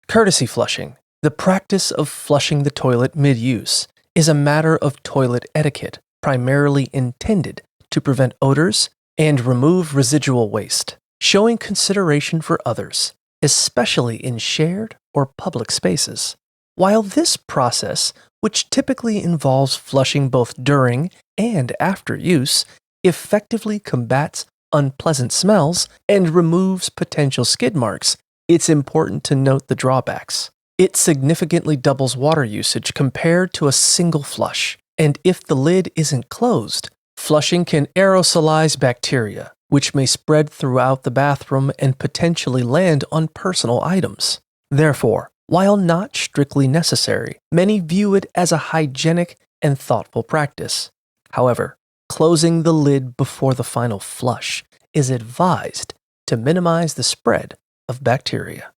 Courtesy flushing, the practice of flushing the toilet mid-use, is a matter of toilet etiquette primarily intended to prevent odors and remove residual waste, showing consideration for others, especially in shared or public spaces. While this process, which typically involves flushing both during and after use, effectively combats unpleasant smells and removes potential skid marks, it's important to note the drawbacks. It significantly doubles water usage compared to a single flush, and if the lid isn't closed, flushing can aerosolize bacteria, which may spread throughout the bathroom and potentially land on personal items. Therefore, while not strictly necessary, many view it as a hygienic and thoughtful practice. However, closing the lid before the final flush is advised to minimize the spread of bacteria.